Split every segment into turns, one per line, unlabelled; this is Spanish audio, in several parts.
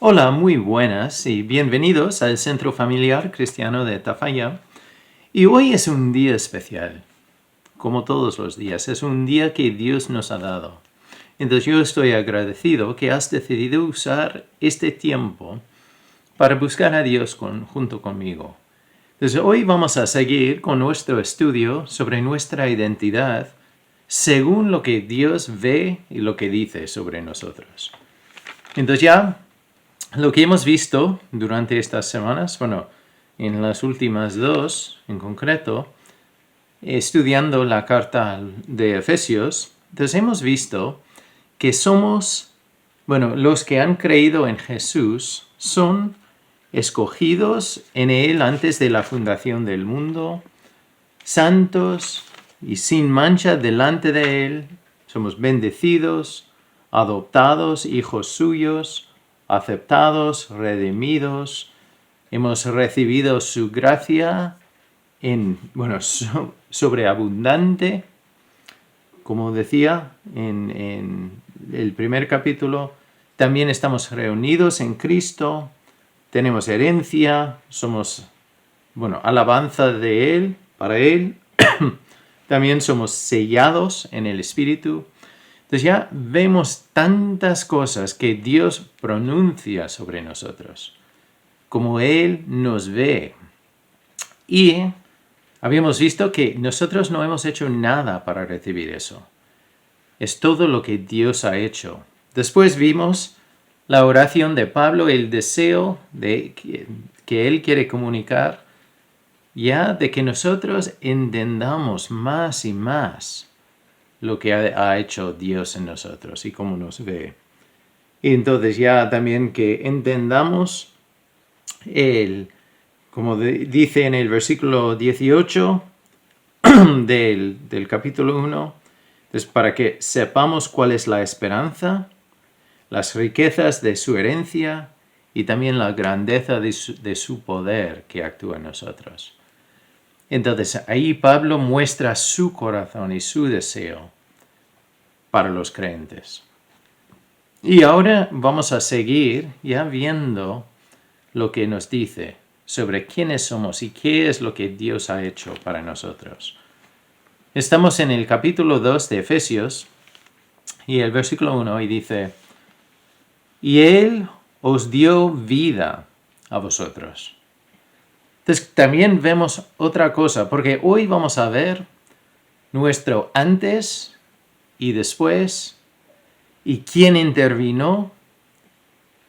Hola, muy buenas y bienvenidos al Centro Familiar Cristiano de Tafalla. Y hoy es un día especial, como todos los días, es un día que Dios nos ha dado. Entonces yo estoy agradecido que has decidido usar este tiempo para buscar a Dios junto conmigo. Entonces hoy vamos a seguir con nuestro estudio sobre nuestra identidad según lo que Dios ve y lo que dice sobre nosotros. Entonces ya lo que hemos visto durante estas semanas, en las últimas dos en concreto, estudiando la carta de Efesios, entonces hemos visto que los que han creído en Jesús son escogidos en Él antes de la fundación del mundo, santos y sin mancha delante de Él, somos bendecidos, adoptados, hijos suyos, aceptados, redimidos, hemos recibido su gracia sobreabundante, como decía en el primer capítulo. También estamos reunidos en Cristo, tenemos herencia, somos, alabanza de Él, para Él. También somos sellados en el Espíritu. Entonces ya vemos tantas cosas que Dios pronuncia sobre nosotros, como Él nos ve. Y habíamos visto que nosotros no hemos hecho nada para recibir eso. Es todo lo que Dios ha hecho. Después vimos la oración de Pablo, el deseo que él quiere comunicar, ya de que nosotros entendamos más y más lo que ha hecho Dios en nosotros y cómo nos ve. Y entonces ya también que entendamos como dice en el versículo 18 del capítulo 1, entonces para que sepamos cuál es la esperanza, las riquezas de su herencia y también la grandeza de su poder que actúa en nosotros. Entonces ahí Pablo muestra su corazón y su deseo para los creyentes. Y ahora vamos a seguir ya viendo lo que nos dice sobre quiénes somos y qué es lo que Dios ha hecho para nosotros. Estamos en el capítulo 2 de Efesios y el versículo 1 y dice: y Él os dio vida a vosotros. Entonces también vemos otra cosa, porque hoy vamos a ver nuestro antes y después, y quién intervino,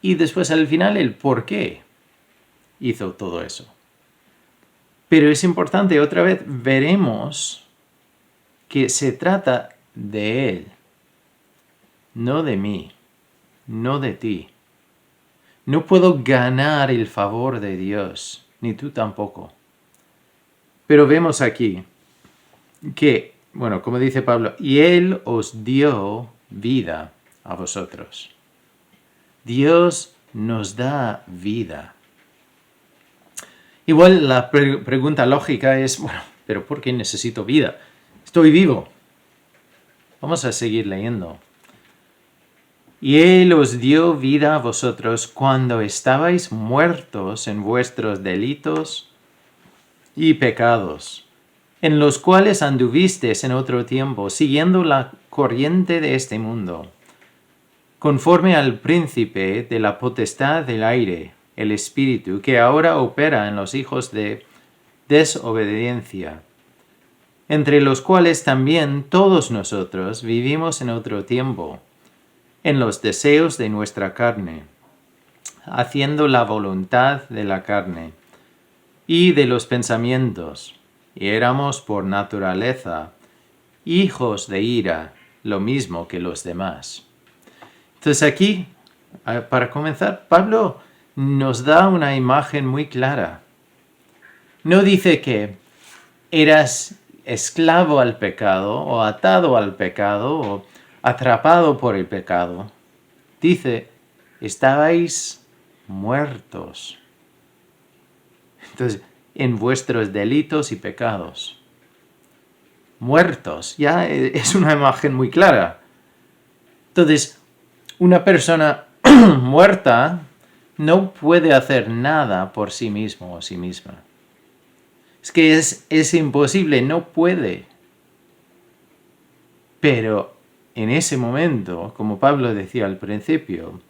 y después al final el por qué hizo todo eso. Pero es importante, otra vez veremos que se trata de Él, no de mí, no de ti. No puedo ganar el favor de Dios, ni tú tampoco. Pero vemos aquí que, como dice Pablo, y Él os dio vida a vosotros. Dios nos da vida. Igual la pregunta lógica es, ¿pero por qué necesito vida? Estoy vivo. Vamos a seguir leyendo. Y Él os dio vida a vosotros cuando estabais muertos en vuestros delitos y pecados, en los cuales anduvisteis en otro tiempo, siguiendo la corriente de este mundo, conforme al príncipe de la potestad del aire, el espíritu, que ahora opera en los hijos de desobediencia, entre los cuales también todos nosotros vivimos en otro tiempo, en los deseos de nuestra carne, haciendo la voluntad de la carne y de los pensamientos, y éramos por naturaleza hijos de ira, lo mismo que los demás. Entonces aquí, para comenzar, Pablo nos da una imagen muy clara. No dice que eras esclavo al pecado o atado al pecado o atrapado por el pecado. Dice, estabais muertos. Entonces, en vuestros delitos y pecados. Muertos, ya es una imagen muy clara. Entonces, una persona muerta no puede hacer nada por sí mismo o sí misma. Es que es imposible, no puede. Pero en ese momento, como Pablo decía al principio,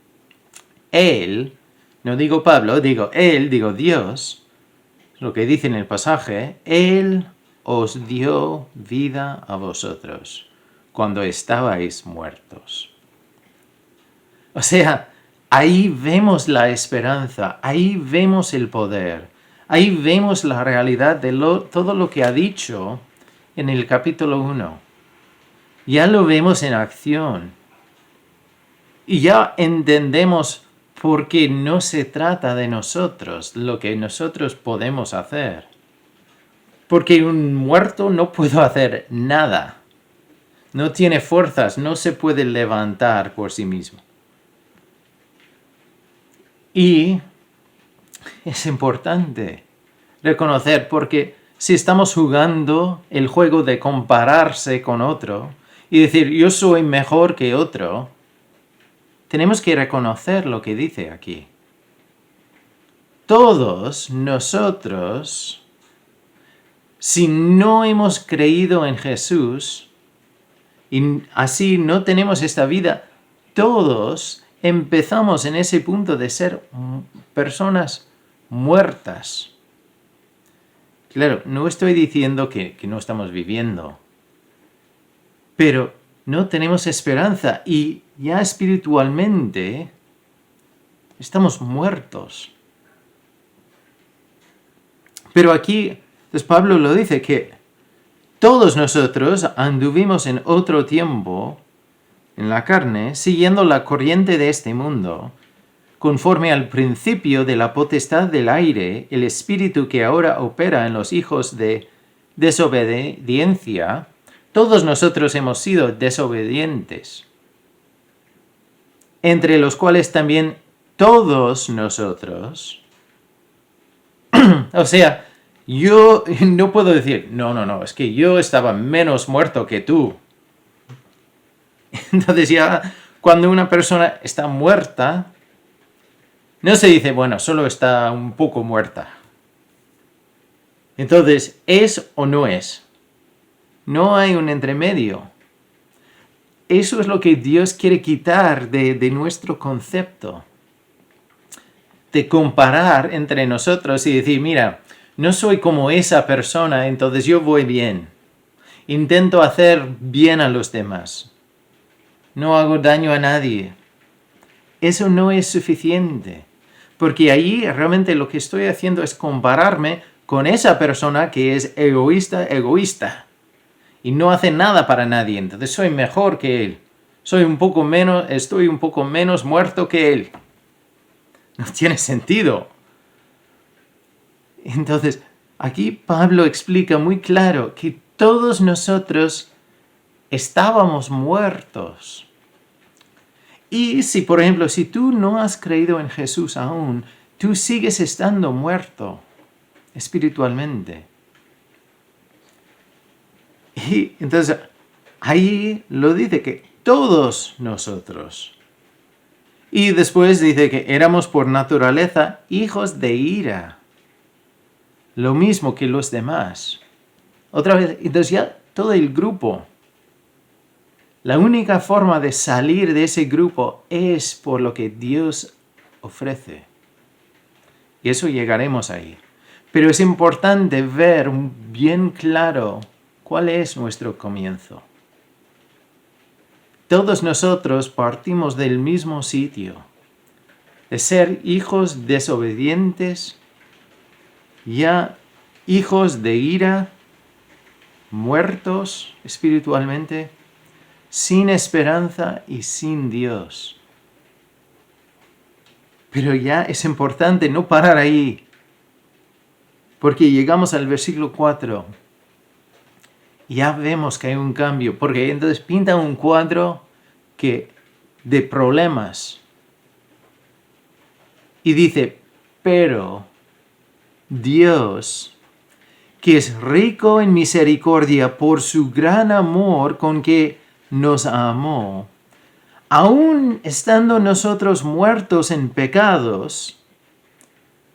Él, no digo Pablo, digo Él, digo Dios, lo que dice en el pasaje, Él os dio vida a vosotros cuando estabais muertos. O sea, ahí vemos la esperanza, ahí vemos el poder, ahí vemos la realidad de todo lo que ha dicho en el capítulo 1. Ya lo vemos en acción. Y ya entendemos por qué no se trata de nosotros, lo que nosotros podemos hacer. Porque un muerto no puede hacer nada. No tiene fuerzas, no se puede levantar por sí mismo. Y es importante reconocer, porque si estamos jugando el juego de compararse con otro y decir yo soy mejor que otro, tenemos que reconocer lo que dice aquí. Todos nosotros, si no hemos creído en Jesús y así no tenemos esta vida, todos empezamos en ese punto de ser personas muertas. Claro, no estoy diciendo que no estamos viviendo, pero no tenemos esperanza y ya espiritualmente estamos muertos. Pero aquí, pues Pablo lo dice, que todos nosotros anduvimos en otro tiempo en la carne, siguiendo la corriente de este mundo, conforme al principio de la potestad del aire, el espíritu que ahora opera en los hijos de desobediencia. Todos nosotros hemos sido desobedientes, entre los cuales también todos nosotros. O sea, yo no puedo decir, no, es que yo estaba menos muerto que tú. Entonces ya cuando una persona está muerta, no se dice, bueno, solo está un poco muerta. Entonces, ¿es o no es? No hay un entremedio. Eso es lo que Dios quiere quitar de nuestro concepto. De comparar entre nosotros y decir, mira, no soy como esa persona, entonces yo voy bien. Intento hacer bien a los demás. No hago daño a nadie. Eso no es suficiente. Porque ahí realmente lo que estoy haciendo es compararme con esa persona que es egoísta. Y no hace nada para nadie. Entonces soy mejor que él. Estoy un poco menos muerto que él. No tiene sentido. Entonces, aquí Pablo explica muy claro que todos nosotros estábamos muertos. Y si, por ejemplo, si tú no has creído en Jesús aún, tú sigues estando muerto espiritualmente. Y entonces, ahí lo dice que todos nosotros. Y después dice que éramos por naturaleza hijos de ira. Lo mismo que los demás. Otra vez, entonces ya todo el grupo. La única forma de salir de ese grupo es por lo que Dios ofrece. Y eso llegaremos ahí. Pero es importante ver bien claro cuál es nuestro comienzo. Todos nosotros partimos del mismo sitio, de ser hijos desobedientes, ya hijos de ira, muertos espiritualmente, sin esperanza y sin Dios. Pero ya es importante no parar ahí, porque llegamos al versículo 4. Ya vemos que hay un cambio, porque entonces pinta un cuadro de problemas. Y dice, pero Dios, que es rico en misericordia por su gran amor con que nos amó, aun estando nosotros muertos en pecados,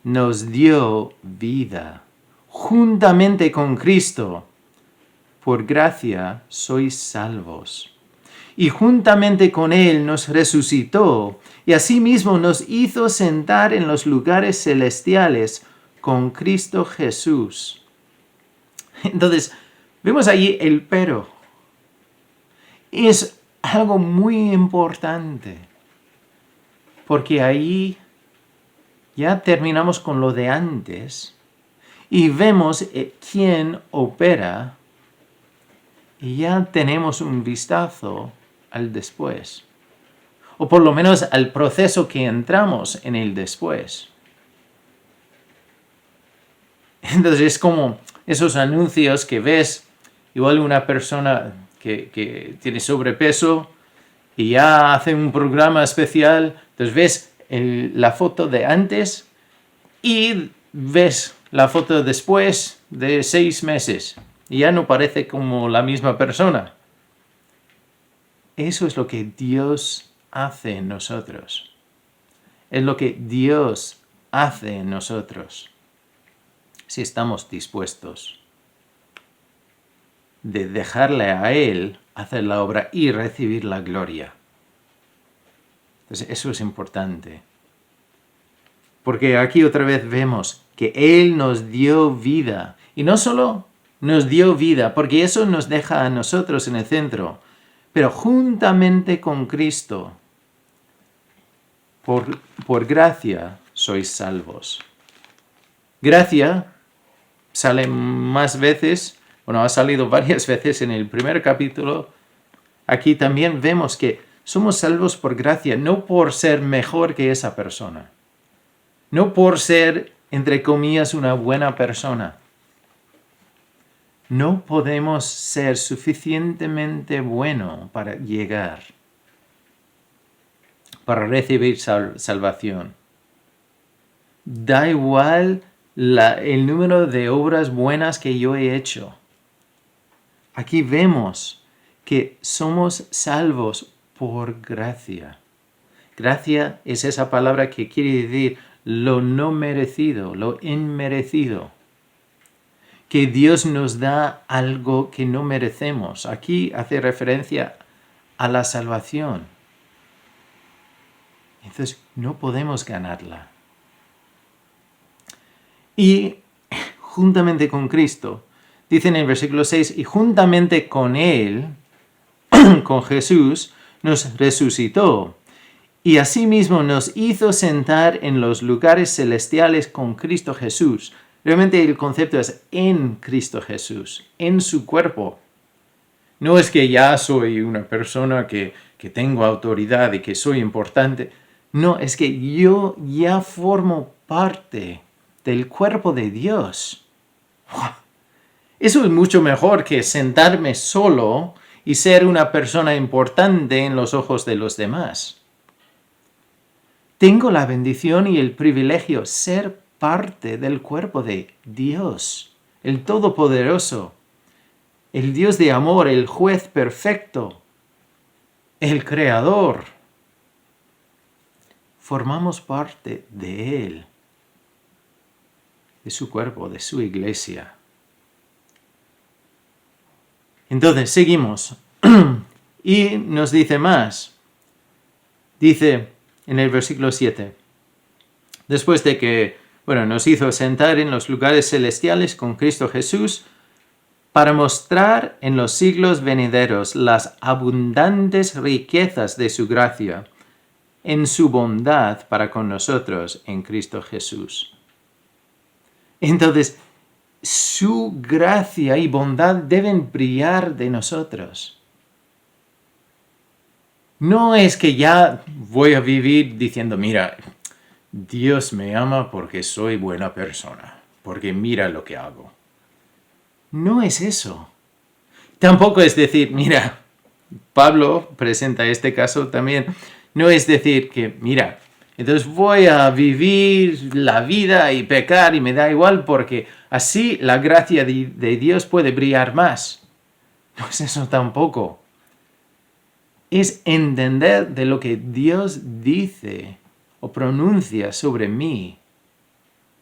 nos dio vida juntamente con Cristo. Por gracia sois salvos. Y juntamente con Él nos resucitó y asimismo nos hizo sentar en los lugares celestiales con Cristo Jesús. Entonces, vemos allí el pero. Es algo muy importante, porque ahí ya terminamos con lo de antes y vemos quién opera y ya tenemos un vistazo al después, o por lo menos al proceso que entramos en el después. Entonces es como esos anuncios que ves, igual una persona que tiene sobrepeso y ya hace un programa especial, entonces ves la foto de antes y ves la foto después de 6 meses y ya no parece como la misma persona. Eso es lo que Dios hace en nosotros. Es lo que Dios hace en nosotros, si estamos dispuestos de dejarle a Él hacer la obra y recibir la gloria. Entonces, eso es importante. Porque aquí otra vez vemos que Él nos dio vida. Y no solo nos dio vida, porque eso nos deja a nosotros en el centro, pero juntamente con Cristo, por gracia sois salvos. Gracia sale más veces, ha salido varias veces en el primer capítulo. Aquí también vemos que somos salvos por gracia, no por ser mejor que esa persona. No por ser, entre comillas, una buena persona. No podemos ser suficientemente bueno para llegar, para recibir salvación. Da igual el número de obras buenas que yo he hecho. Aquí vemos que somos salvos por gracia. Gracia es esa palabra que quiere decir lo no merecido, lo inmerecido. Que Dios nos da algo que no merecemos. Aquí hace referencia a la salvación. Entonces no podemos ganarla. Y juntamente con Cristo, dice en el versículo 6, y juntamente con Él, con Jesús, nos resucitó. Y asimismo nos hizo sentar en los lugares celestiales con Cristo Jesús. Realmente el concepto es en Cristo Jesús, en su cuerpo. No es que ya soy una persona que tengo autoridad y que soy importante. No, es que yo ya formo parte del cuerpo de Dios. Eso es mucho mejor que sentarme solo y ser una persona importante en los ojos de los demás. Tengo la bendición y el privilegio de ser parte del cuerpo de Dios, el Todopoderoso, el Dios de amor, el juez perfecto, el Creador. Formamos parte de Él, de su cuerpo, de su iglesia. Entonces, seguimos. Y nos dice más. Dice en el versículo 7, después de que nos hizo sentar en los lugares celestiales con Cristo Jesús, para mostrar en los siglos venideros las abundantes riquezas de su gracia, en su bondad para con nosotros en Cristo Jesús. Entonces, su gracia y bondad deben brillar de nosotros. No es que ya voy a vivir diciendo, mira, Dios me ama porque soy buena persona, porque mira lo que hago. No es eso. Tampoco es decir, mira, Pablo presenta este caso también, no es decir que, mira, entonces voy a vivir la vida y pecar y me da igual porque así la gracia de Dios puede brillar más. No es eso tampoco. Es entender de lo que Dios dice o pronuncia sobre mí.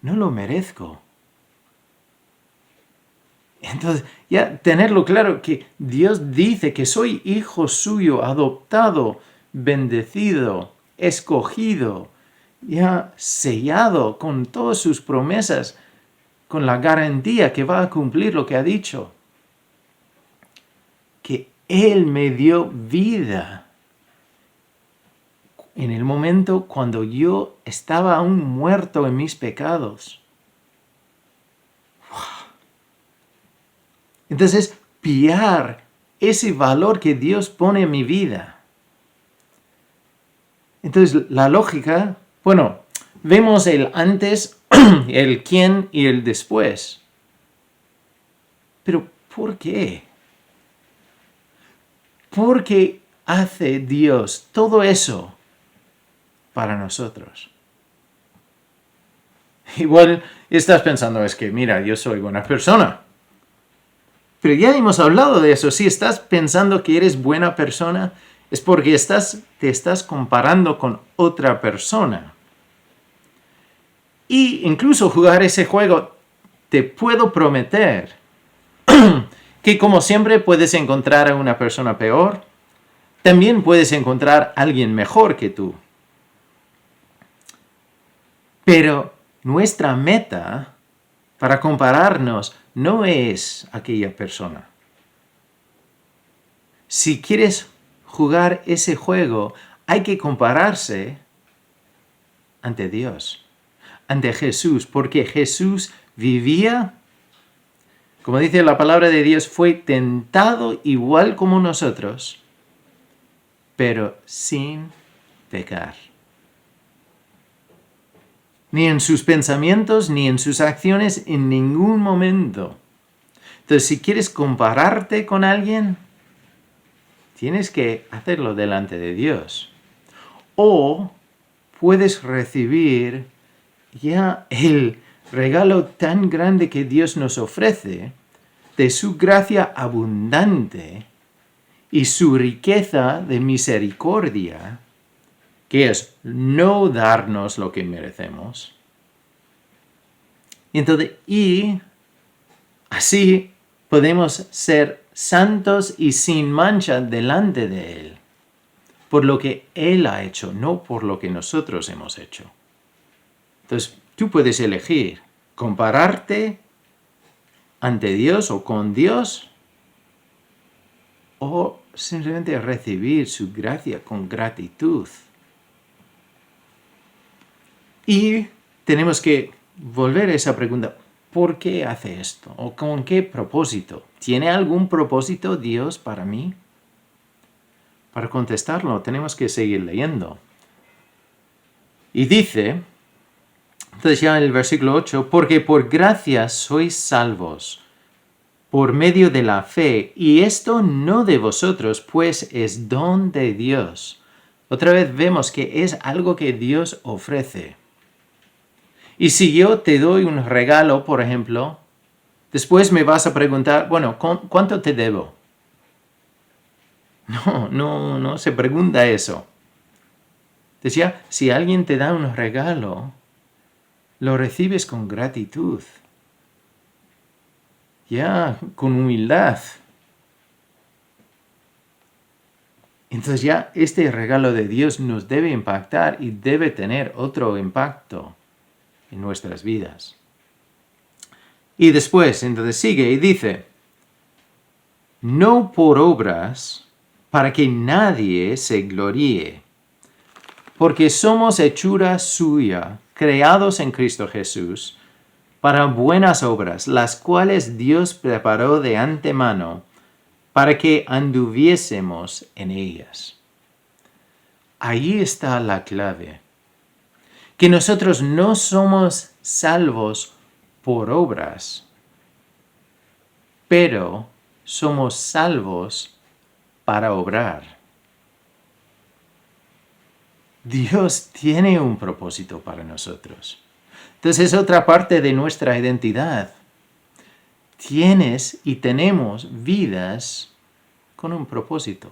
no lo merezco. Entonces, ya tenerlo claro que Dios dice que soy hijo suyo, adoptado, bendecido, escogido, ya sellado con todas sus promesas, con la garantía que va a cumplir lo que ha dicho. Que Él me dio vida en el momento cuando yo estaba aún muerto en mis pecados. Entonces, pillar ese valor que Dios pone en mi vida. Entonces, la lógica, bueno, vemos el antes, el quién y el después. Pero, ¿por qué? ¿Por qué hace Dios todo eso para nosotros? Igual estás pensando, es que mira, yo soy buena persona. Pero ya hemos hablado de eso. Si estás pensando que eres buena persona, es porque te estás comparando con otra persona. Y incluso jugar ese juego, te puedo prometer que como siempre puedes encontrar a una persona peor, también puedes encontrar a alguien mejor que tú. Pero nuestra meta para compararnos no es aquella persona. Si quieres jugar ese juego, hay que compararse ante Dios, ante Jesús, porque Jesús vivía, como dice la palabra de Dios, fue tentado igual como nosotros, pero sin pecar. Ni en sus pensamientos, ni en sus acciones, en ningún momento. Entonces, si quieres compararte con alguien, tienes que hacerlo delante de Dios. O puedes recibir ya el regalo tan grande que Dios nos ofrece, de su gracia abundante y su riqueza de misericordia, que es no darnos lo que merecemos. Y así podemos ser santos y sin mancha delante de Él, por lo que Él ha hecho, no por lo que nosotros hemos hecho. Entonces, tú puedes elegir compararte ante Dios o con Dios, o simplemente recibir su gracia con gratitud. Y tenemos que volver a esa pregunta, ¿por qué hace esto? ¿O con qué propósito? ¿Tiene algún propósito Dios para mí? Para contestarlo tenemos que seguir leyendo. Y dice, entonces ya en el versículo 8, porque por gracia sois salvos, por medio de la fe, y esto no de vosotros, pues es don de Dios. Otra vez vemos que es algo que Dios ofrece. Y si yo te doy un regalo, por ejemplo, después me vas a preguntar, bueno, ¿cuánto te debo? No se pregunta eso. Decía, si alguien te da un regalo, lo recibes con gratitud. Ya, con humildad. Entonces ya este regalo de Dios nos debe impactar y debe tener otro impacto en nuestras vidas. Y después, entonces sigue y dice, no por obras para que nadie se gloríe, porque somos hechura suya, creados en Cristo Jesús, para buenas obras, las cuales Dios preparó de antemano para que anduviésemos en ellas. Ahí está la clave. Que nosotros no somos salvos por obras, pero somos salvos para obrar. Dios tiene un propósito para nosotros. Entonces es otra parte de nuestra identidad. Tienes y tenemos vidas con un propósito.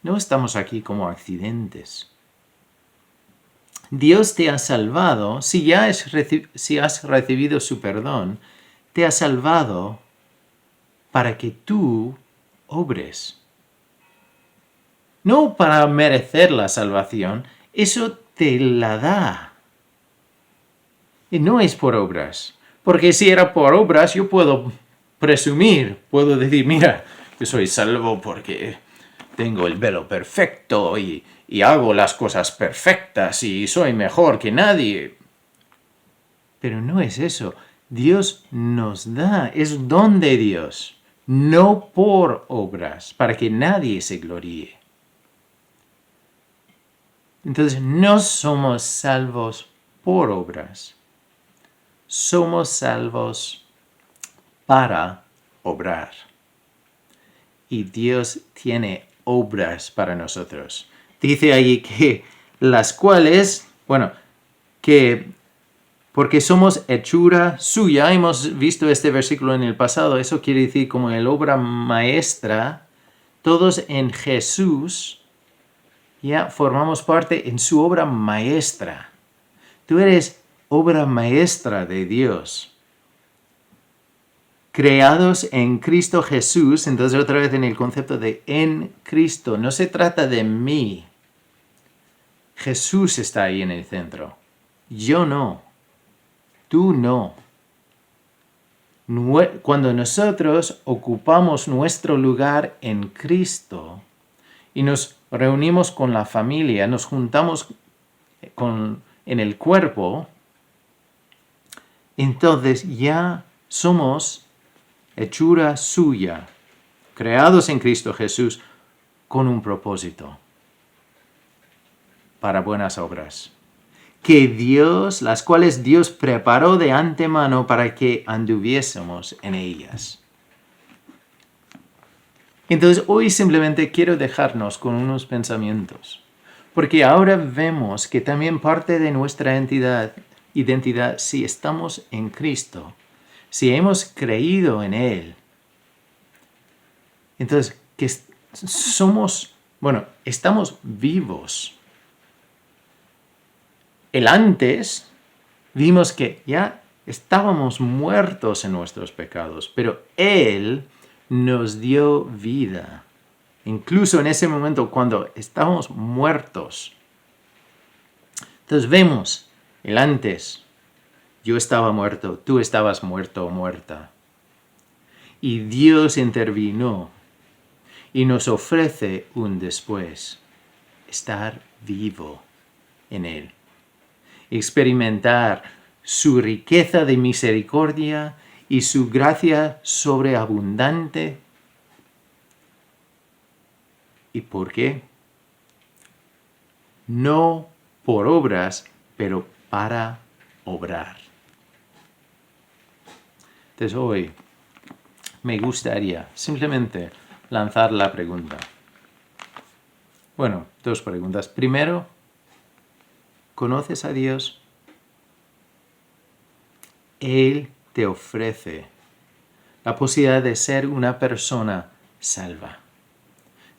No estamos aquí como accidentes. Dios te ha salvado, si has recibido su perdón, te ha salvado para que tú obres. No para merecer la salvación, eso te la da. Y no es por obras. Porque si era por obras, yo puedo presumir, puedo decir, mira, yo soy salvo porque tengo el velo perfecto y hago las cosas perfectas y soy mejor que nadie. Pero no es eso. Dios nos da, es don de Dios, no por obras, para que nadie se gloríe. Entonces, no somos salvos por obras. Somos salvos para obrar. Y Dios tiene obras para nosotros. Dice allí que las cuales, porque somos hechura suya, hemos visto este versículo en el pasado, eso quiere decir como el obra maestra, todos en Jesús ya formamos parte en su obra maestra. Tú eres obra maestra de Dios. Creados en Cristo Jesús, entonces otra vez en el concepto de en Cristo, no se trata de mí. Jesús está ahí en el centro. Yo no. Tú no. Cuando nosotros ocupamos nuestro lugar en Cristo y nos reunimos con la familia, nos juntamos en el cuerpo, entonces ya somos hechura suya, creados en Cristo Jesús con un propósito para buenas obras, las cuales Dios preparó de antemano para que anduviésemos en ellas. Entonces hoy simplemente quiero dejarnos con unos pensamientos, porque ahora vemos que también parte de nuestra identidad, si estamos en Cristo, si hemos creído en Él, entonces que estamos vivos. El antes vimos que ya estábamos muertos en nuestros pecados, pero Él nos dio vida. Incluso en ese momento cuando estábamos muertos. Entonces vemos el antes. Yo estaba muerto, tú estabas muerto o muerta. Y Dios intervino y nos ofrece un después. Estar vivo en Él. Experimentar su riqueza de misericordia y su gracia sobreabundante. ¿Y por qué? No por obras, pero para obrar. Entonces hoy me gustaría simplemente lanzar la pregunta. Bueno, dos preguntas. Primero, ¿conoces a Dios? Él te ofrece la posibilidad de ser una persona salva.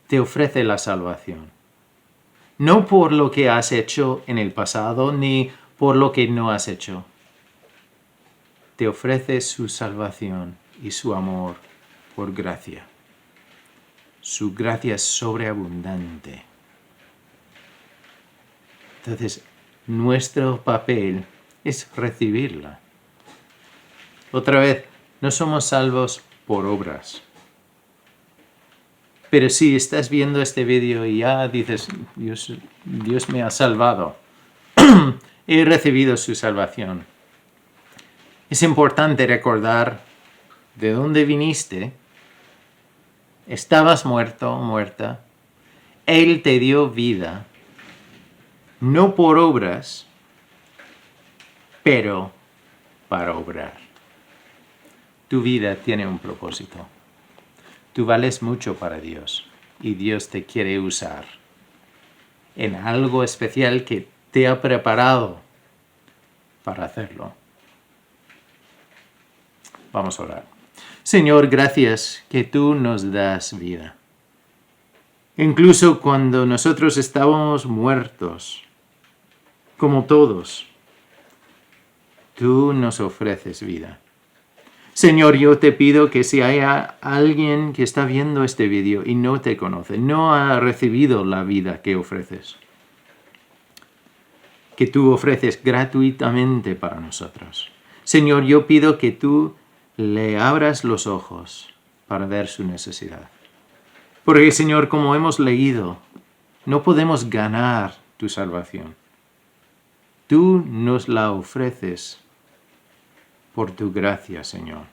Te ofrece la salvación. No por lo que has hecho en el pasado, ni por lo que no has hecho. Te ofrece su salvación y su amor por gracia. Su gracia es sobreabundante. Entonces, nuestro papel es recibirla. Otra vez, no somos salvos por obras. Pero si estás viendo este vídeo y ya dices, Dios me ha salvado, he recibido su salvación. Es importante recordar de dónde viniste. Estabas muerto o muerta. Él te dio vida, no por obras, pero para obrar. Tu vida tiene un propósito. Tú vales mucho para Dios y Dios te quiere usar en algo especial que te ha preparado para hacerlo. Vamos a orar. Señor, gracias que tú nos das vida. Incluso cuando nosotros estábamos muertos, como todos, tú nos ofreces vida. Señor, yo te pido que si hay alguien que está viendo este vídeo y no te conoce, no ha recibido la vida que ofreces, que tú ofreces gratuitamente para nosotros. Señor, yo pido que tú le abras los ojos para ver su necesidad. Porque, Señor, como hemos leído, no podemos ganar tu salvación. Tú nos la ofreces por tu gracia, Señor.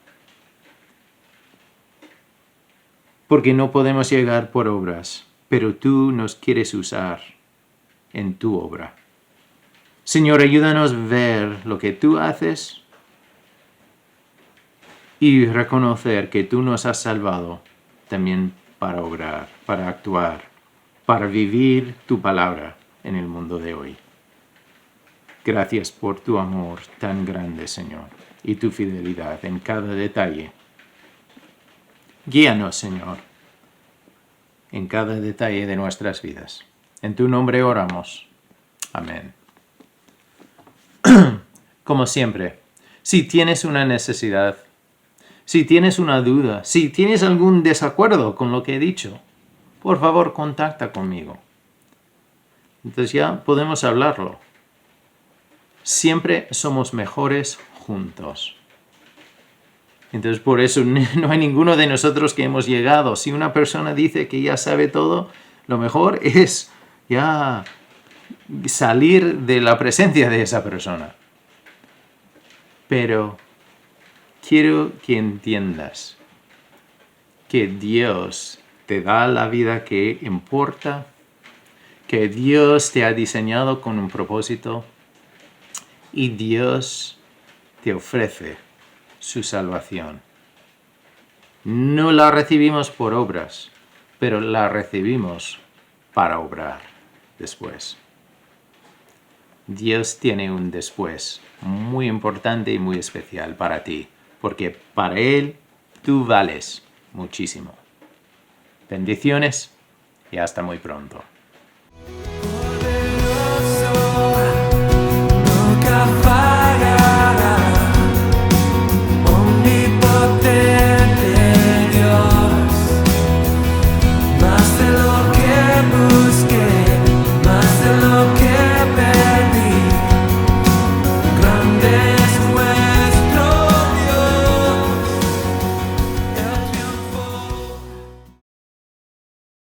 Porque no podemos llegar por obras, pero tú nos quieres usar en tu obra. Señor, ayúdanos a ver lo que tú haces y reconocer que tú nos has salvado también para obrar, para actuar, para vivir tu palabra en el mundo de hoy. Gracias por tu amor tan grande, Señor, y tu fidelidad en cada detalle. Guíanos, Señor, en cada detalle de nuestras vidas. En tu nombre oramos. Amén. Como siempre, si tienes una necesidad, si tienes una duda, si tienes algún desacuerdo con lo que he dicho, por favor, contacta conmigo. Entonces ya podemos hablarlo. Siempre somos mejores juntos. Entonces por eso no hay ninguno de nosotros que hemos llegado. Si una persona dice que ya sabe todo, lo mejor es ya salir de la presencia de esa persona. Pero quiero que entiendas que Dios te da la vida que importa, que Dios te ha diseñado con un propósito y Dios te ofrece su salvación. No la recibimos por obras, pero la recibimos para obrar después. Dios tiene un después muy importante y muy especial para ti, porque para Él tú vales muchísimo. Bendiciones y hasta muy pronto.